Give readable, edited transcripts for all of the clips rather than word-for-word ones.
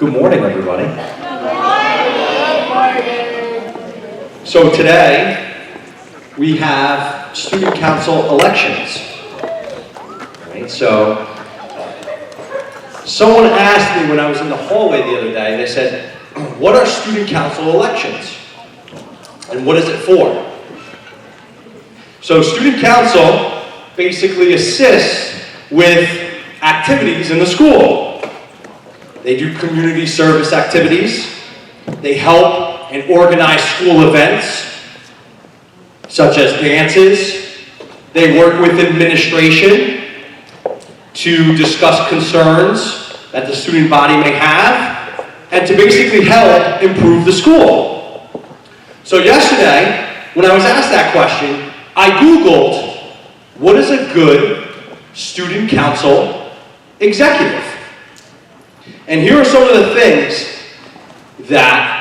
Good morning, everybody. Good morning. So today, we have student council elections. Right, so, someone asked me when I was in the hallway the other day, they said, what are student council elections? And what is it for? So student council basically assists with activities in the school. They do community service activities. They help and organize school events, such as dances. They work with administration to discuss concerns that the student body may have, and to basically help improve the school. So yesterday, when I was asked that question, I Googled, what is a good student council executive? And here are some of the things that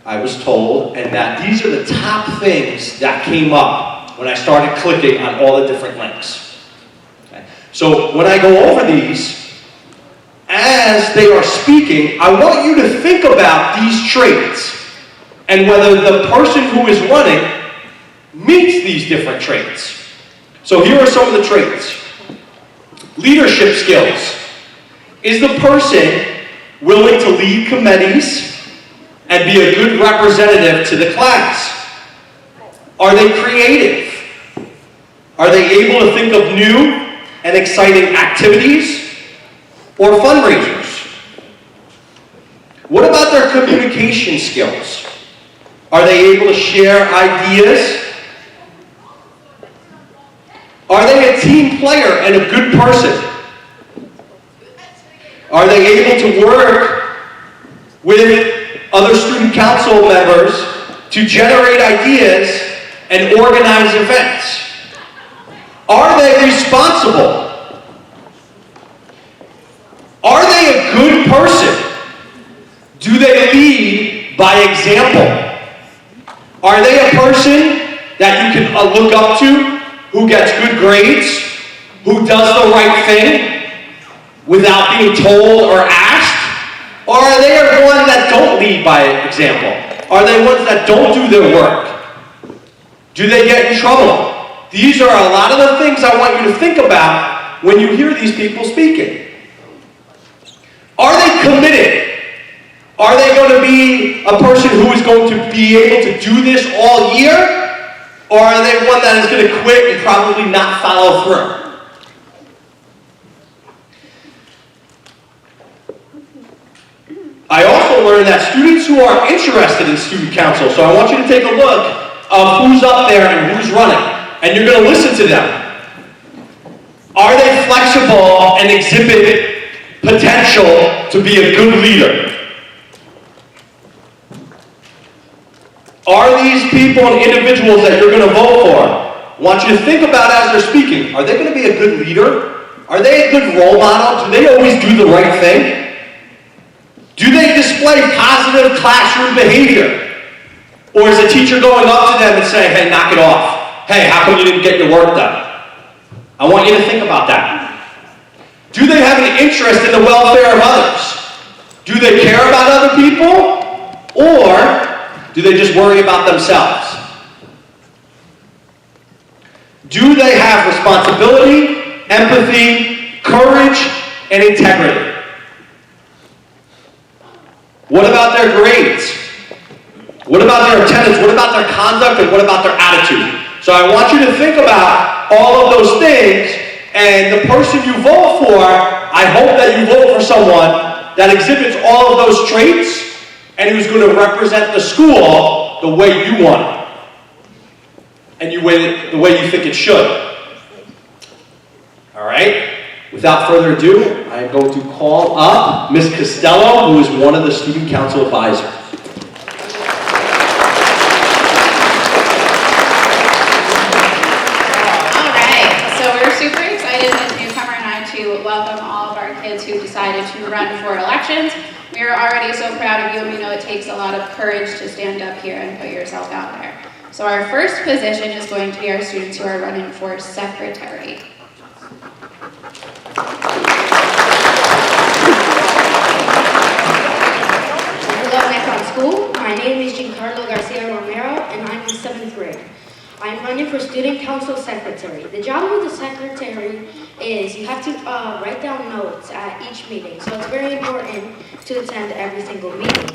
I was told, and that these are the top things that came up when I started clicking on all the different links. Okay? So when I go over these, as they are speaking, I want you to think about these traits and whether the person who is running meets these different traits. So here are some of the traits. Leadership skills. Is the person willing to lead committees and be a good representative to the class? Are they creative? Are they able to think of new and exciting activities or fundraisers? What about their communication skills? Are they able to share ideas? Are they a team player and a good person? Are they able to work with other student council members to generate ideas and organize events? Are they responsible? Are they a good person? Do they lead by example? Are they a person that you can look up to, who gets good grades, who does the right thing without being told or asked? Or are they one that don't lead by example? Are they ones that don't do their work? Do they get in trouble? These are a lot of the things I want you to think about when you hear these people speaking. Are they committed? Are they going to be a person who is going to be able to do this all year? Or are they one that is going to quit and probably not follow through? I also learned that students who are interested in student council, so I want you to take a look of who's up there and who's running, and you're going to listen to them. Are they flexible and exhibit potential to be a good leader? Are these people and individuals that you're going to vote for? I want you to think about as they're speaking. Are they going to be a good leader? Are they a good role model? Do they always do the right thing? Do they display positive classroom behavior? Or is the teacher going up to them and saying, hey, knock it off. Hey, how come you didn't get your work done? I want you to think about that. Do they have an interest in the welfare of others? Do they care about other people? Or do they just worry about themselves? Do they have responsibility, empathy, courage, and integrity? What about their grades? What about their attendance? What about their conduct? And what about their attitude? So I want you to think about all of those things, and the person you vote for, I hope that you vote for someone that exhibits all of those traits and who's going to represent the school the way you want it, and the way you think it should. All right? Without further ado, I am going to call up Ms. Costello, who is one of the student council advisors. All right, so we're super excited as newcomer night to welcome all of our kids who decided to run for elections. We are already so proud of you, and we know it takes a lot of courage to stand up here and put yourself out there. So our first position is going to be our students who are running for secretary. School. My name is Giancarlo Garcia Romero, and I'm in 7th grade. I'm running for Student Council Secretary. The job of the secretary is you have to write down notes at each meeting, so it's very important to attend every single meeting.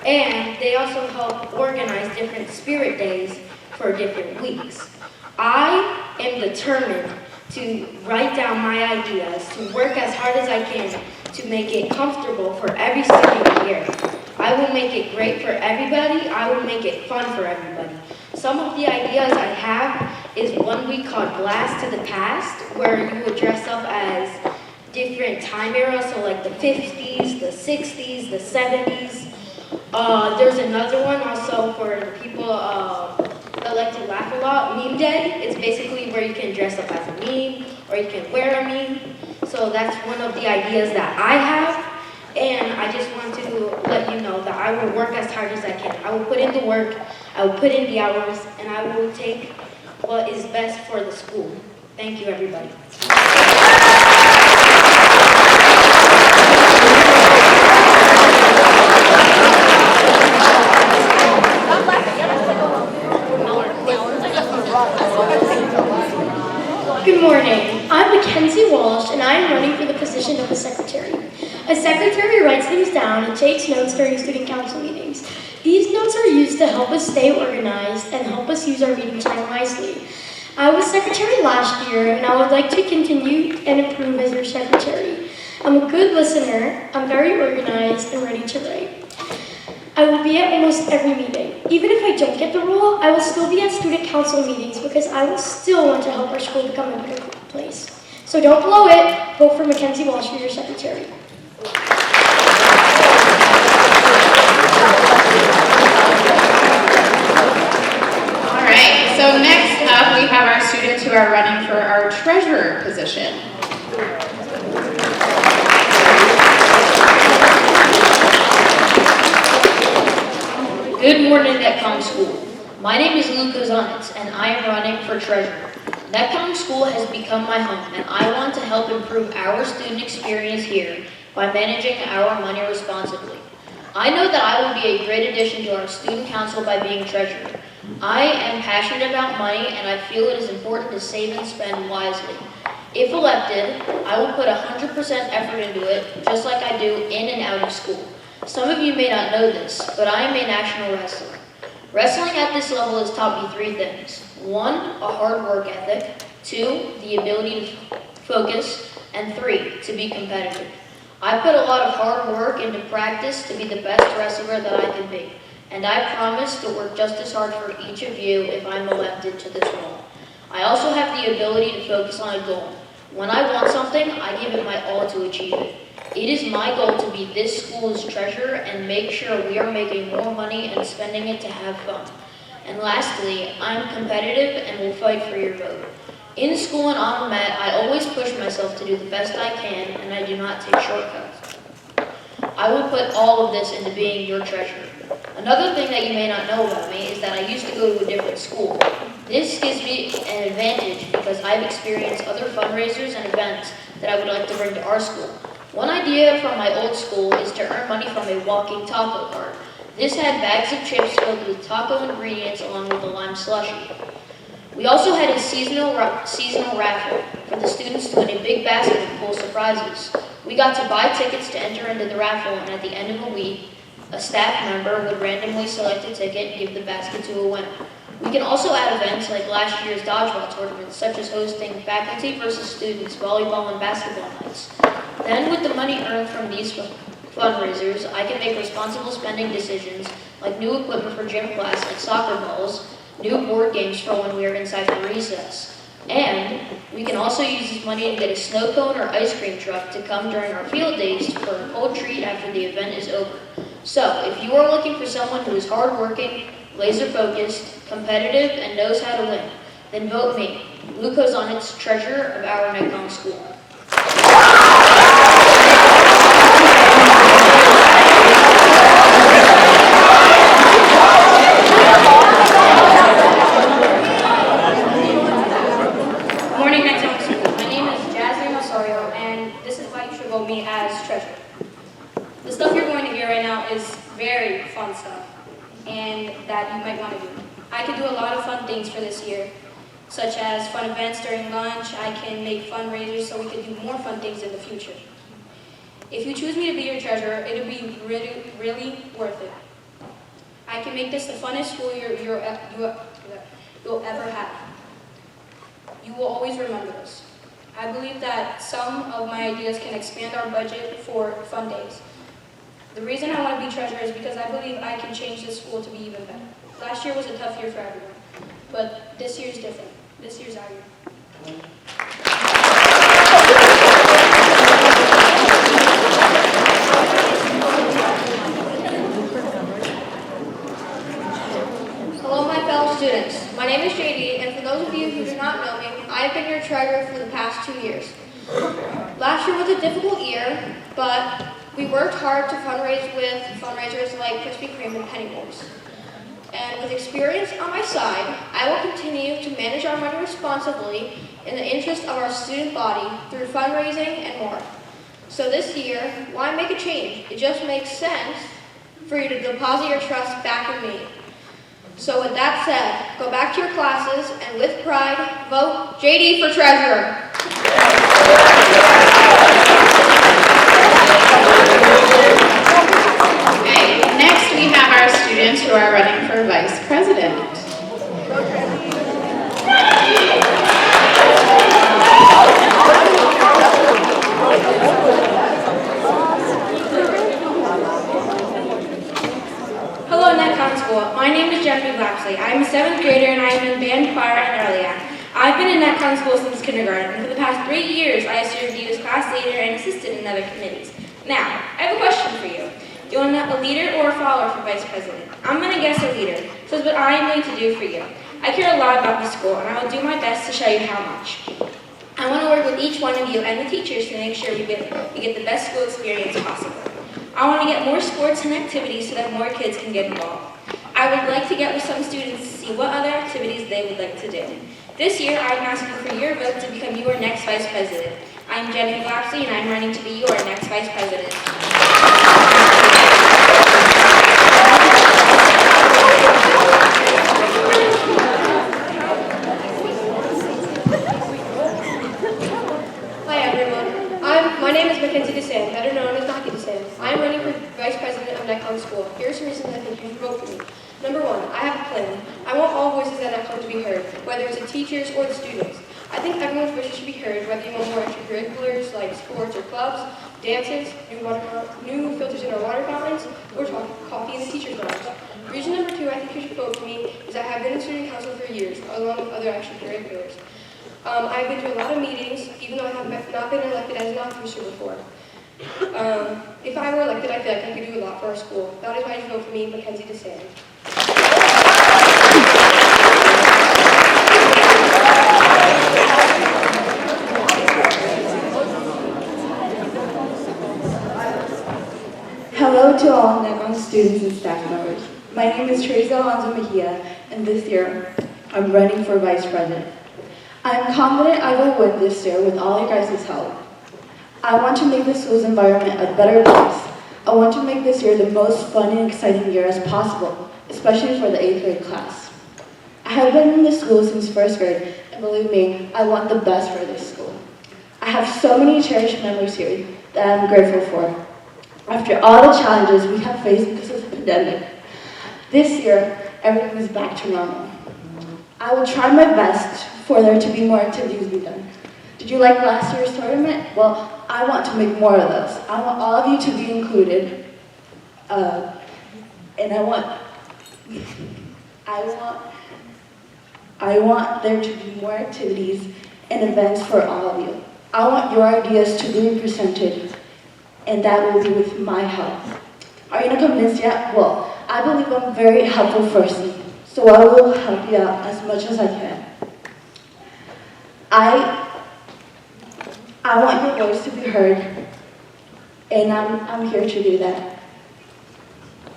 And they also help organize different spirit days for different weeks. I am determined to write down my ideas, to work as hard as I can to make it comfortable for every student here. I will make it great for everybody. I will make it fun for everybody. Some of the ideas I have is one we called Blast to the Past, where you would dress up as different time eras, so like the 50s, the 60s, the 70s. There's another one also for the people that like to laugh a lot, Meme Day. It's basically where you can dress up as a meme, or you can wear a meme. So that's one of the ideas that I have. And I just want to let you know that I will work as hard as I can. I will put in the work, I will put in the hours, and I will take what is best for the school. Thank you, everybody. Good morning. I'm Mackenzie Walsh, and I am running for the position of a secretary. A secretary writes things down and takes notes during student council meetings. These notes are used to help us stay organized and help us use our meeting time wisely. I was secretary last year, and I would like to continue and improve as your secretary. I'm a good listener, I'm very organized and ready to write. I will be at almost every meeting. Even if I don't get the role, I will still be at student council meetings because I will still want to help our school become a better place. So don't blow it, vote for Mackenzie Walsh for your secretary. All right, so next up we have our students who are running for our treasurer position. Good morning, Netcom School. My name is Luke Ozanitz, and I am running for treasurer. Netcom School has become my home, and I want to help improve our student experience here by managing our money responsibly. I know that I will be a great addition to our student council by being treasurer. I am passionate about money, and I feel it is important to save and spend wisely. If elected, I will put 100% effort into it, just like I do in and out of school. Some of you may not know this, but I am a national wrestler. Wrestling at this level has taught me 3 things. 1, a hard work ethic. 2, the ability to focus. And 3, to be competitive. I put a lot of hard work into practice to be the best wrestler that I can be. And I promise to work just as hard for each of you if I'm elected to this role. I also have the ability to focus on a goal. When I want something, I give it my all to achieve it. It is my goal to be this school's treasurer and make sure we are making more money and spending it to have fun. And lastly, I'm competitive and will fight for your vote. In school and on the mat, I always push myself to do the best I can, and I do not take shortcuts. I will put all of this into being your treasurer. Another thing that you may not know about me is that I used to go to a different school. This gives me an advantage because I've experienced other fundraisers and events that I would like to bring to our school. One idea from my old school is to earn money from a walking taco cart. This had bags of chips filled with taco ingredients along with a lime slushie. We also had a seasonal raffle for the students to win a big basket of cool surprises. We got to buy tickets to enter into the raffle, and at the end of a week, a staff member would randomly select a ticket and give the basket to a winner. We can also add events like last year's dodgeball tournament, such as hosting faculty versus students volleyball and basketball nights. Then with the money earned from these fundraisers, I can make responsible spending decisions like new equipment for gym class like soccer balls, new board games for when we are inside for recess. And we can also use this money to get a snow cone or ice cream truck to come during our field days for a cold treat after the event is over. So, if you are looking for someone who is hardworking, laser-focused, competitive, and knows how to win, then vote me, Luke Ozanitz, treasurer of our Netcom School. Morning, Netcom School. My name is Jasmine Osorio, and this is why you should vote me as treasurer. The stuff you're going to hear right now is very fun stuff and that you might want to do. I can do a lot of fun things for this year, such as fun events during lunch. I can make fundraisers so we can do more fun things in the future. If you choose me to be your treasurer, it'll be really, really worth it. I can make this the funnest school year you'll ever have. You will always remember this. I believe that some of my ideas can expand our budget for fun days. The reason I want to be treasurer is because I believe I can change this school to be even better. Last year was a tough year for everyone, but this year's different. This year's our year. Hello, my fellow students. My name is JD, and for those of you who do not know me, I have been your treasurer for the past 2 years. Last year was a difficult year, but we worked hard to fundraise with fundraisers like Krispy Kreme and Penny Bowls. And with experience on my side, I will continue to manage our money responsibly in the interest of our student body through fundraising and more. So this year, why make a change? It just makes sense for you to deposit your trust back in me. So with that said, go back to your classes and with pride, vote JD for treasurer. Okay, next we have our students who are running for vice president. Hello, Netcon School. My name is Jeffrey Lapsley. I'm a 7th grader and I am in band, choir, and early act. I've been in Netcon School since kindergarten, and for the past 3 years, I have served you as class leader and assisted in other committees. Now, I have a question for you. Do you want a leader or a follower for vice president? I'm going to guess a leader, so it's what I am going to do for you. I care a lot about the school, and I will do my best to show you how much. I want to work with each one of you and the teachers to make sure we get the best school experience possible. I want to get more sports and activities so that more kids can get involved. I would like to get with some students to see what other activities they would like to do. This year, I'm asking for your vote to become your next vice president. I'm Jenny Lapsley, and I'm running to be your next vice president. Hi everyone. My name is Mackenzie better known as Mackie I am running for vice president of Netcon School. Here are some reasons I think you should vote for me. Number 1, I have a plan. I want all voices at Netcon to be heard, whether it's the teachers or the students. I think everyone's voices should be heard, whether you want more extracurriculars like sports or clubs, dances, new filters in our water fountains, or coffee in the teacher's lounge. Reason number 2 I think you should vote for me is I have been in student council for years, along with other extracurriculars. I've been to a lot of meetings, even though I have not been elected as an officer before. If I were elected, I feel like I could do a lot for our school. That is why you vote for me, Mackenzie DeSand. Hello to all Netcon students and staff members. My name is Teresa Alonso Mejia, and this year I'm running for vice president. I'm confident I will win this year with all your guys' help. I want to make the school's environment a better place. I want to make this year the most fun and exciting year as possible, especially for the 8th grade class. I have been in this school since 1st grade, and believe me, I want the best for this school. I have so many cherished memories here that I'm grateful for. After all the challenges we have faced because of the pandemic, this year, everything is back to normal. I will try my best for there to be more activities be done. Did you like last year's tournament? Well, I want to make more of those. I want all of you to be included, and I want there to be more activities and events for all of you. I want your ideas to be represented, and that will be with my help. Are you not convinced yet? Well, I believe I'm a very helpful person, so I will help you out as much as I can. I want your voice to be heard, and I'm here to do that.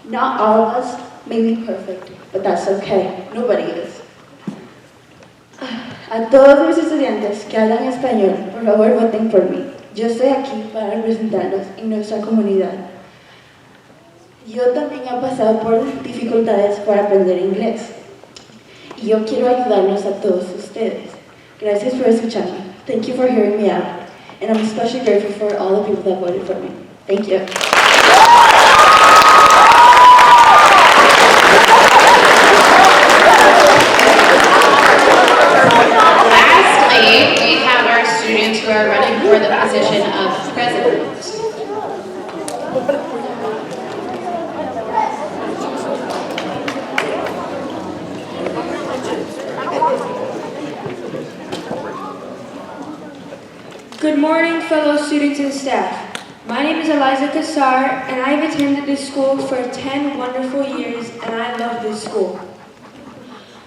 Not all of us may be perfect, but that's okay. Nobody is. A todos mis estudiantes que hablan español, por favor voten por mí. Yo estoy aquí para representarlos en nuestra comunidad. Yo también he pasado por dificultades para aprender inglés. Y yo quiero ayudarlos a todos ustedes. Gracias por escucharme. Thank you for hearing me out. And I'm especially grateful for all the people that voted for me. Thank you. Lastly, we have our students who are running for the position of president. Good morning, fellow students and staff. My name is Eliza Kassar, and I've attended this school for 10 wonderful years, and I love this school.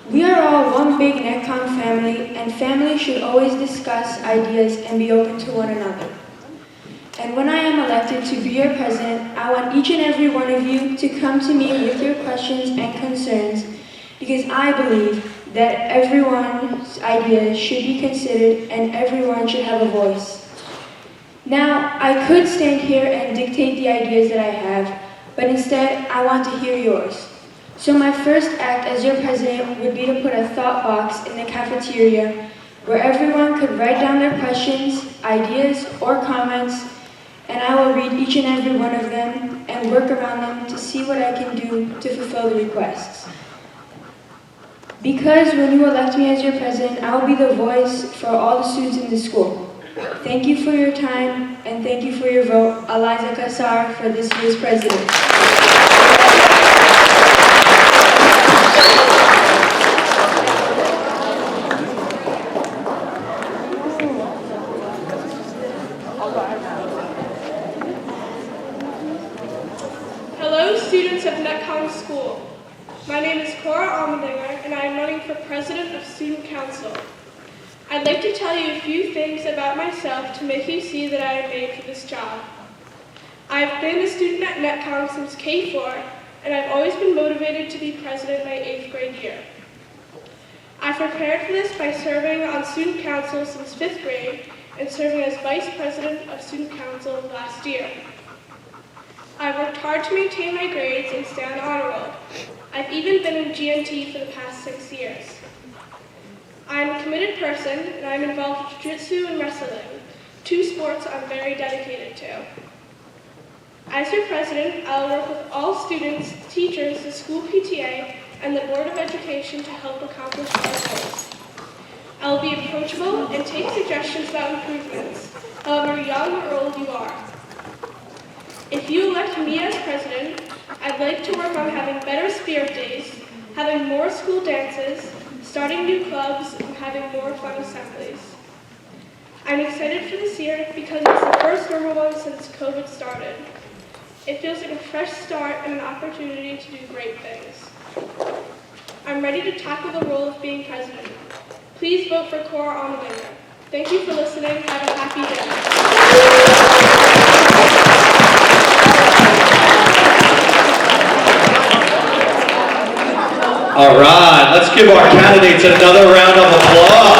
We are all one big NetCom family, and families should always discuss ideas and be open to one another. And when I am elected to be your president, I want each and every one of you to come to me with your questions and concerns, because I believe that everyone's ideas should be considered and everyone should have a voice. Now, I could stand here and dictate the ideas that I have, but instead, I want to hear yours. So my first act as your president would be to put a thought box in the cafeteria where everyone could write down their questions, ideas, or comments, and I will read each and every one of them and work around them to see what I can do to fulfill the requests. Because when you elect me as your president, I will be the voice for all the students in the school. Thank you for your time, and thank you for your vote, Eliza Kassar, for this year's president. Hello, students of Netcom School. My name is Cora Almendinger, and I am running for President of Student Council. I'd like to tell you a few things about myself to make you see that I am made for this job. I've been a student at Netcom since K4, and I've always been motivated to be president my 8th grade year. I've prepared for this by serving on student council since 5th grade and serving as vice president of student council last year. I've worked hard to maintain my grades and stay on honor roll. I've even been in GNT for the past 6 years. I'm a committed person, and I'm involved with jiu-jitsu and wrestling, 2 sports I'm very dedicated to. As your president, I will work with all students, teachers, the school PTA, and the Board of Education to help accomplish our goals. I will be approachable and take suggestions about improvements, however young or old you are. If you elect me as president, I'd like to work on having better spirit days, having more school dances, starting new clubs, and having more fun assemblies. I'm excited for this year because it's the first normal one since COVID started. It feels like a fresh start and an opportunity to do great things. I'm ready to tackle the role of being president. Please vote for Cora Almendinger. Thank you for listening. Have a happy day. All right, let's give our candidates another round of applause.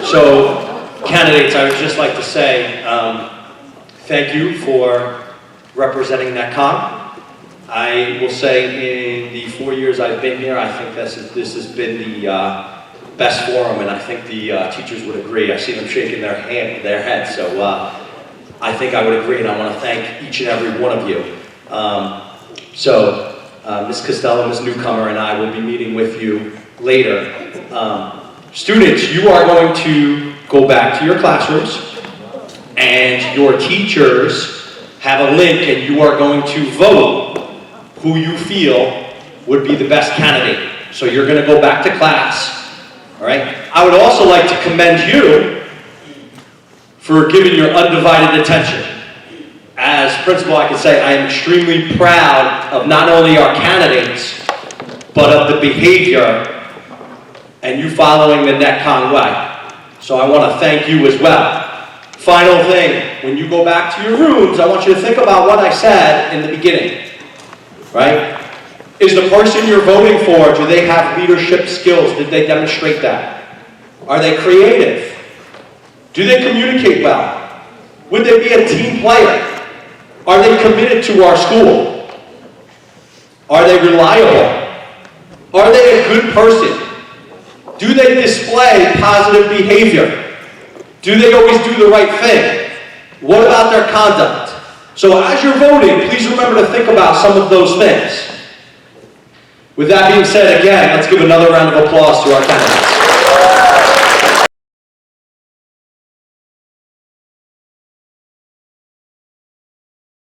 So, candidates, I would just like to say thank you for representing NetCom. I will say in the 4 years I've been here, I think this has been the best forum, and I think the teachers would agree. I see them shaking their heads, so I think I would agree, and I want to thank each and every one of you. Ms. Costello, Ms. Newcomer, and I will be meeting with you later. Students, you are going to go back to your classrooms, and your teachers have a link, and you are going to vote who you feel would be the best candidate. So you're going to go back to class, all right? I would also like to commend you for giving your undivided attention. As principal, I can say I am extremely proud of not only our candidates, but of the behavior and you following the NetCom way. So I want to thank you as well. Final thing, when you go back to your rooms, I want you to think about what I said in the beginning, right? Is the person you're voting for, do they have leadership skills? Did they demonstrate that? Are they creative? Do they communicate well? Would they be a team player? Are they committed to our school? Are they reliable? Are they a good person? Do they display positive behavior? Do they always do the right thing? What about their conduct? So as you're voting, please remember to think about some of those things. With that being said, again, let's give another round of applause to our candidates.